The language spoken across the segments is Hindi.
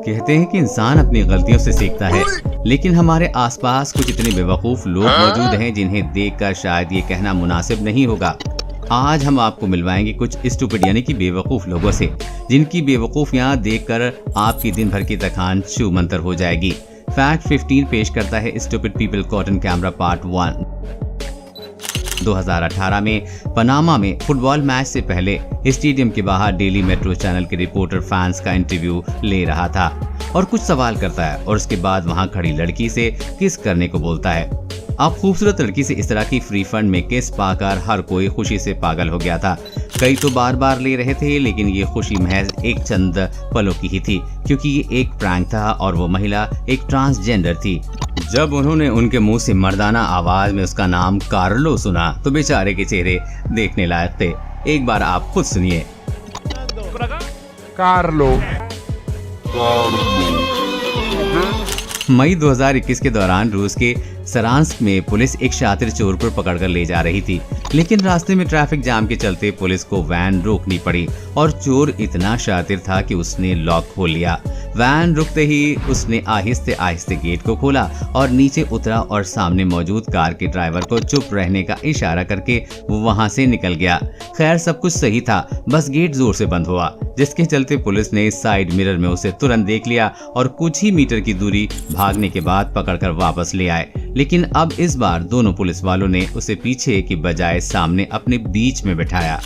कहते हैं कि इंसान अपनी गलतियों से सीखता है, लेकिन हमारे आसपास कुछ इतने बेवकूफ लोग मौजूद हैं जिन्हें देखकर शायद ये कहना मुनासिब नहीं होगा। आज हम आपको मिलवाएंगे कुछ स्टूपिड यानी कि बेवकूफ लोगों से, जिनकी बेवकूफियां देखकर आपकी दिन भर की थकान छूमंतर हो जाएगी। फैक्ट 15 पेश करता है stupid people caught in camera part 1। 2018 में पनामा में फुटबॉल मैच से पहले स्टेडियम के बाहर डेली मेट्रो चैनल के रिपोर्टर फैंस का इंटरव्यू ले रहा था और कुछ सवाल करता है और उसके बाद वहां खड़ी लड़की से किस करने को बोलता है। अब खूबसूरत लड़की से इस तरह की फ्री फंड में किस पाकर हर कोई खुशी से पागल हो गया था। कई तो बार बार ले रहे थे, लेकिन ये खुशी महज एक चंद पलों की ही थी, क्योंकि ये एक प्रैंक था और वो महिला एक ट्रांसजेंडर थी। जब उन्होंने उनके मुंह से मर्दाना आवाज में उसका नाम कार्लो सुना तो बेचारे के चेहरे देखने लायक थे। एक बार आप खुद सुनिए। कार्लो। मई 2021 के दौरान रूस के सरांस्क में पुलिस एक शातिर चोर को पकड़कर ले जा रही थी, लेकिन रास्ते में ट्रैफिक जाम के चलते पुलिस को वैन रोकनी पड़ी और चोर इतना शातिर था कि उसने लॉक खोल लिया। वैन रुकते ही उसने आहिस्ते आहिस्ते गेट को खोला और नीचे उतरा और सामने मौजूद कार के ड्राइवर को चुप रहने का इशारा करके वो वहां से निकल गया। खैर सब कुछ सही था, बस गेट जोर से बंद हुआ, जिसके चलते पुलिस ने साइड मिरर में उसे तुरंत देख लिया और कुछ ही मीटर की दूरी भागने के बाद पकड़कर वापस ले आए। लेकिन अब इस बार दोनों पुलिस वालों ने उसे पीछे की बजाय सामने अपने बीच में बिठाया।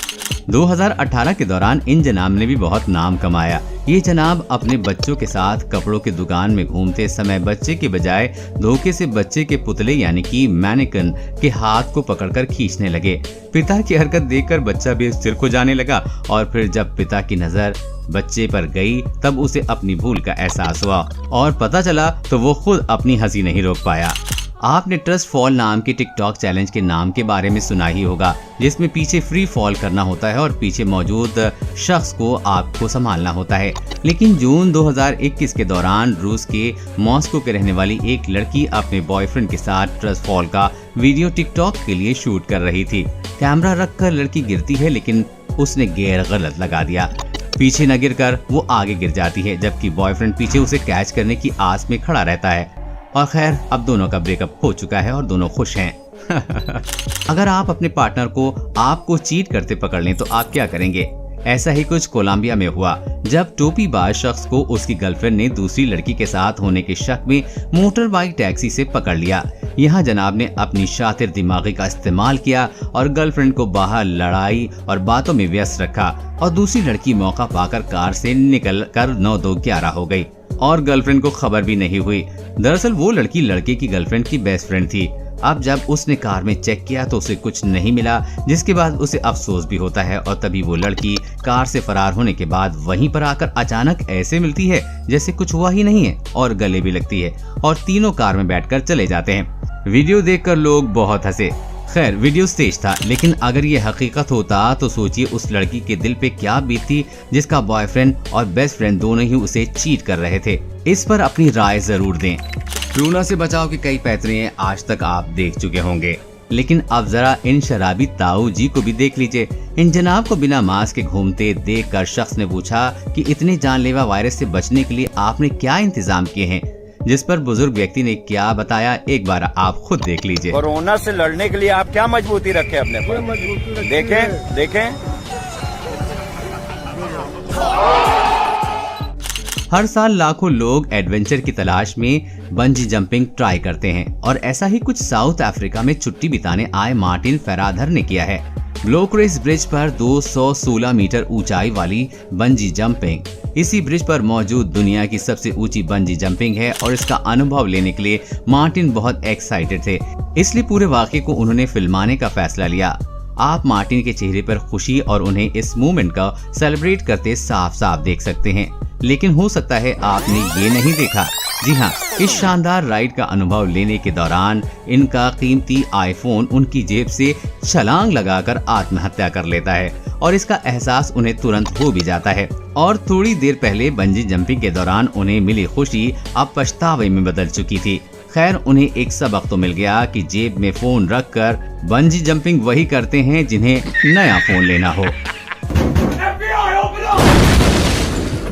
2018 के दौरान इन जनाब ने भी बहुत नाम कमाया। ये जनाब अपने बच्चों के साथ कपड़ों की दुकान में घूमते समय बच्चे के बजाय धोखे से बच्चे के पुतले यानी कि मैनिकन के हाथ को पकड़कर खींचने लगे। पिता की हरकत देखकर बच्चा भी स्थिर हो जाने लगा और फिर जब पिता की नजर बच्चे पर गई तब उसे अपनी भूल का एहसास हुआ और पता चला तो वो खुद अपनी हंसी नहीं रोक पाया। आपने ट्रस्ट फॉल नाम के टिकटॉक चैलेंज के नाम के बारे में सुना ही होगा, जिसमें पीछे फ्री फॉल करना होता है और पीछे मौजूद शख्स को आपको संभालना होता है। लेकिन जून 2021 के दौरान रूस के मॉस्को के रहने वाली एक लड़की अपने बॉयफ्रेंड के साथ ट्रस्ट फॉल का वीडियो टिकटॉक के लिए शूट कर रही थी। कैमरा रखकर लड़की गिरती है, लेकिन उसने गियर गलत लगा दिया। पीछे न गिरकर वो आगे गिर जाती है, जबकि बॉयफ्रेंड पीछे उसे कैच करने की आस में खड़ा रहता है। और खैर अब दोनों का ब्रेकअप हो चुका है और दोनों खुश हैं। अगर आप अपने पार्टनर को आपको चीट करते पकड़ लें तो आप क्या करेंगे? ऐसा ही कुछ कोलंबिया में हुआ, जब टोपीबाज शख्स को उसकी गर्लफ्रेंड ने दूसरी लड़की के साथ होने के शक में मोटर बाइक टैक्सी से पकड़ लिया। यहाँ जनाब ने अपनी शातिर दिमागी का इस्तेमाल किया और गर्लफ्रेंड को बाहर लड़ाई और बातों में व्यस्त रखा और दूसरी लड़की मौका पाकर कार से निकल कर 9-2-11 हो गई और गर्लफ्रेंड को खबर भी नहीं हुई। दरअसल वो लड़की लड़के की गर्लफ्रेंड की बेस्ट फ्रेंड थी। अब जब उसने कार में चेक किया तो उसे कुछ नहीं मिला, जिसके बाद उसे अफसोस भी होता है और तभी वो लड़की कार से फरार होने के बाद वहीं पर आकर अचानक ऐसे मिलती है जैसे कुछ हुआ ही नहीं है और गले भी लगती है और तीनों कार में बैठकर चले जाते हैं। वीडियो देखकर लोग बहुत हंसे। खैर वीडियो स्टेज था, लेकिन अगर ये हकीकत होता तो सोचिए उस लड़की के दिल पे क्या बीतती जिसका बॉयफ्रेंड और बेस्ट फ्रेंड दोनों ही उसे चीट कर रहे थे। इस पर अपनी राय जरूर दें। लूना से बचाव के कई पैतरे आज तक आप देख चुके होंगे, लेकिन अब जरा इन शराबी ताऊ जी को भी देख लीजिए। इन जनाब को बिना मास्क के घूमते देखकर शख्स ने पूछा कि इतने जानलेवा वायरस से बचने के लिए आपने क्या इंतजाम किए हैं, जिस पर बुजुर्ग व्यक्ति ने क्या बताया एक बार आप खुद देख लीजिए। कोरोना से लड़ने के लिए आप क्या मजबूती रखे अपने पर? देखें देखें। हर साल लाखों लोग एडवेंचर की तलाश में बंजी जंपिंग ट्राई करते हैं और ऐसा ही कुछ साउथ अफ्रीका में छुट्टी बिताने आए मार्टिन फेराधर ने किया है। ब्लोक्रेस ब्रिज पर 216 मीटर ऊंचाई वाली बंजी जंपिंग इसी ब्रिज पर मौजूद दुनिया की सबसे ऊंची बंजी जंपिंग है और इसका अनुभव लेने के लिए मार्टिन बहुत एक्साइटेड थे, इसलिए पूरे वाक़े को उन्होंने फिल्माने का फैसला लिया। आप मार्टिन के चेहरे पर खुशी और उन्हें इस मूवमेंट का सेलिब्रेट करते साफ साफ देख सकते हैं, लेकिन हो सकता है आपने ये नहीं देखा। जी हाँ, इस शानदार राइड का अनुभव लेने के दौरान इनका कीमती आईफोन उनकी जेब से छलांग लगाकर आत्महत्या कर लेता है और इसका एहसास उन्हें तुरंत हो भी जाता है और थोड़ी देर पहले बंजी जंपिंग के दौरान उन्हें मिली खुशी अब पछतावे में बदल चुकी थी। खैर उन्हें एक सबक तो मिल गया कि जेब में फोन रखकर बंजी जंपिंग वही करते हैं जिन्हें नया फोन लेना हो।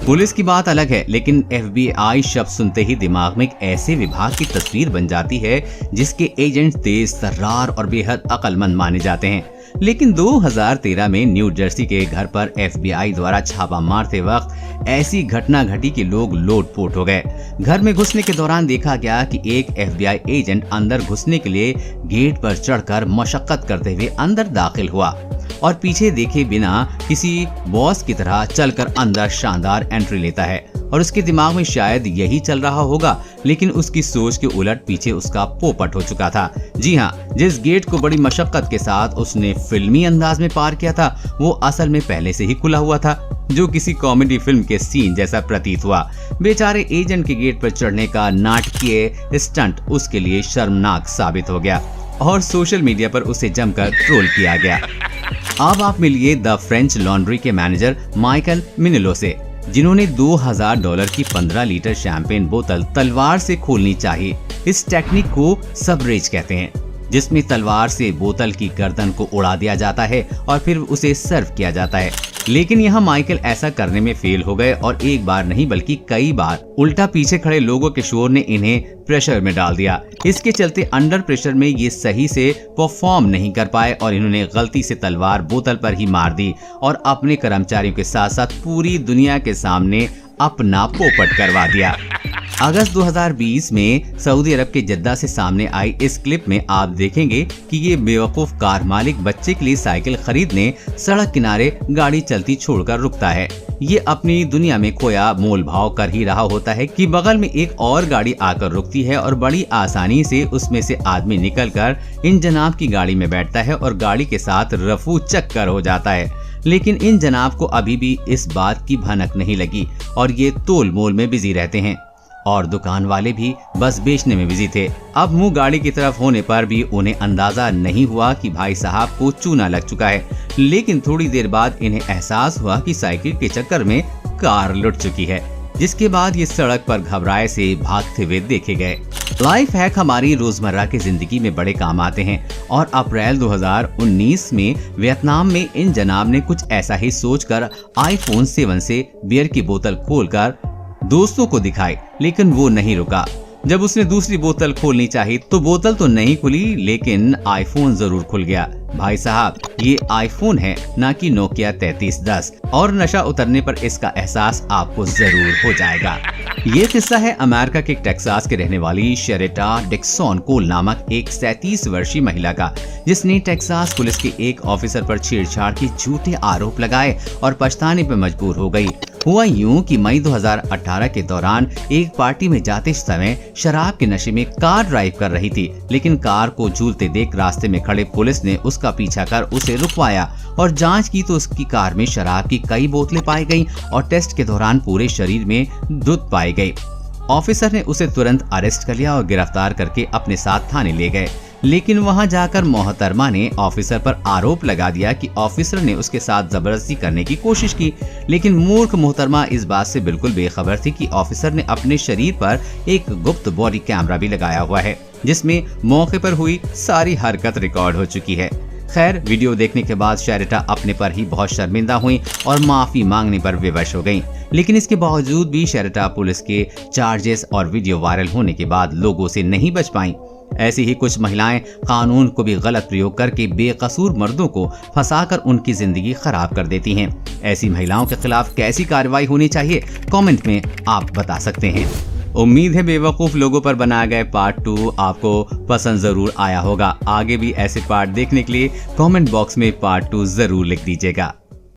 पुलिस की बात अलग है, लेकिन FBI शब्द सुनते ही दिमाग में एक ऐसे विभाग की तस्वीर बन जाती है जिसके एजेंट तेज तर्रार और बेहद अक्लमंद माने जाते हैं। लेकिन 2013 में न्यू जर्सी के घर पर FBI द्वारा छापा मारते वक्त ऐसी घटना घटी कि लोग लोटपोट हो गए। घर में घुसने के दौरान देखा गया कि एक FBI एजेंट अंदर घुसने के लिए गेट पर चढ़कर मशक्कत करते हुए अंदर दाखिल हुआ और पीछे देखे बिना किसी बॉस की तरह चलकर अंदर शानदार एंट्री लेता है और उसके दिमाग में शायद यही चल रहा होगा, लेकिन उसकी सोच के उलट पीछे उसका पोपट हो चुका था। जी हाँ, जिस गेट को बड़ी मशक्कत के साथ उसने फिल्मी अंदाज में पार किया था वो असल में पहले से ही खुला हुआ था, जो किसी कॉमेडी फिल्म के सीन जैसा प्रतीत हुआ। बेचारे एजेंट के गेट पर चढ़ने का नाटकीय स्टंट उसके लिए शर्मनाक साबित हो गया और सोशल मीडिया पर उसे जमकर ट्रोल किया गया। अब आप मिलिए द फ्रेंच लॉन्ड्री के मैनेजर माइकल मिनेलो से, जिन्होंने $2000 की 15 लीटर शैंपेन बोतल तलवार से खोलनी चाहिए। इस टेक्निक को सबरेज कहते हैं, जिसमें तलवार से बोतल की गर्दन को उड़ा दिया जाता है और फिर उसे सर्व किया जाता है। लेकिन यहाँ माइकल ऐसा करने में फेल हो गए और एक बार नहीं बल्कि कई बार। उल्टा पीछे खड़े लोगों के शोर ने इन्हें प्रेशर में डाल दिया। इसके चलते अंडर प्रेशर में ये सही से परफॉर्म नहीं कर पाए और इन्होंने गलती से तलवार बोतल पर ही मार दी और अपने कर्मचारियों के साथ साथ पूरी दुनिया के सामने अपना पोपट करवा दिया। अगस्त 2020 में सऊदी अरब के जद्दा से सामने आई इस क्लिप में आप देखेंगे कि ये बेवकूफ कार मालिक बच्चे के लिए साइकिल खरीदने सड़क किनारे गाड़ी चलती छोड़कर रुकता है। ये अपनी दुनिया में खोया मोल भाव कर ही रहा होता है कि बगल में एक और गाड़ी आकर रुकती है और बड़ी आसानी से उसमें से आदमी निकलकर इन जनाब की गाड़ी में बैठता है और गाड़ी के साथ रफू चक्कर हो जाता है। लेकिन इन जनाब को अभी भी इस बात की भनक नहीं लगी और ये तोल मोल में बिजी रहते हैं और दुकान वाले भी बस बेचने में बिजी थे। अब मुंह गाड़ी की तरफ होने पर भी उन्हें अंदाजा नहीं हुआ कि भाई साहब को चूना लग चुका है। लेकिन थोड़ी देर बाद इन्हें एहसास हुआ कि साइकिल के चक्कर में कार लुट चुकी है, जिसके बाद ये सड़क पर घबराए से भागते हुए देखे गए। लाइफ हैक हमारी रोजमर्रा की जिंदगी में बड़े काम आते हैं और अप्रैल 2019 में वियतनाम में इन जनाब ने कुछ ऐसा ही सोचकर iPhone 7 से बियर की बोतल खोलकर दोस्तों को दिखाई, लेकिन वो नहीं रुका। जब उसने दूसरी बोतल खोलनी चाहिए तो बोतल तो नहीं खुली, लेकिन आईफोन जरूर खुल गया। भाई साहब, ये आईफोन है, ना कि नोकिया 3310, और नशा उतरने पर इसका एहसास आपको जरूर हो जाएगा। ये किस्सा है अमेरिका के टेक्सास के रहने वाली शेरेटा डिक्सन कोल नामक एक 37 वर्षीय महिला का, जिसने टेक्सास पुलिस के एक ऑफिसर पर छेड़छाड़ के झूठे आरोप लगाए और पछताने पर मजबूर हो गई। हुआ यूं कि मई 2018 के दौरान एक पार्टी में जाते समय शराब के नशे में कार ड्राइव कर रही थी, लेकिन कार को झूलते देख रास्ते में खड़े पुलिस ने उसका पीछा कर उसे रुकवाया और जांच की तो उसकी कार में शराब की कई बोतलें पाई गईं और टेस्ट के दौरान पूरे शरीर में दूध पाई गई। ऑफिसर ने उसे तुरंत अरेस्ट कर लिया और गिरफ्तार करके अपने साथ थाने ले गए। लेकिन वहां जाकर मोहतरमा ने ऑफिसर पर आरोप लगा दिया कि ऑफिसर ने उसके साथ जबरदस्ती करने की कोशिश की। लेकिन मूर्ख मोहतरमा इस बात से बिल्कुल बेखबर थी कि ऑफिसर ने अपने शरीर पर एक गुप्त बॉडी कैमरा भी लगाया हुआ है, जिसमें मौके पर हुई सारी हरकत रिकॉर्ड हो चुकी है। खैर, वीडियो देखने के बाद शेरेटा अपने पर ही बहुत शर्मिंदा हुई और माफी मांगने पर विवश हो गईं। लेकिन इसके बावजूद भी शेरेटा पुलिस के चार्जेस और वीडियो वायरल होने के बाद लोगों से नहीं बच पाईं। ऐसी ही कुछ महिलाएं कानून को भी गलत प्रयोग करके बेकसूर मर्दों को फंसाकर उनकी जिंदगी खराब कर देती हैं। ऐसी महिलाओं के खिलाफ कैसी कार्रवाई होनी चाहिए, कमेंट में आप बता सकते हैं। उम्मीद है बेवकूफ लोगों पर बनाया गया पार्ट 2 आपको पसंद जरूर आया होगा। आगे भी ऐसे पार्ट देखने के लिए कमेंट बॉक्स में पार्ट 2 जरूर लिख दीजिएगा।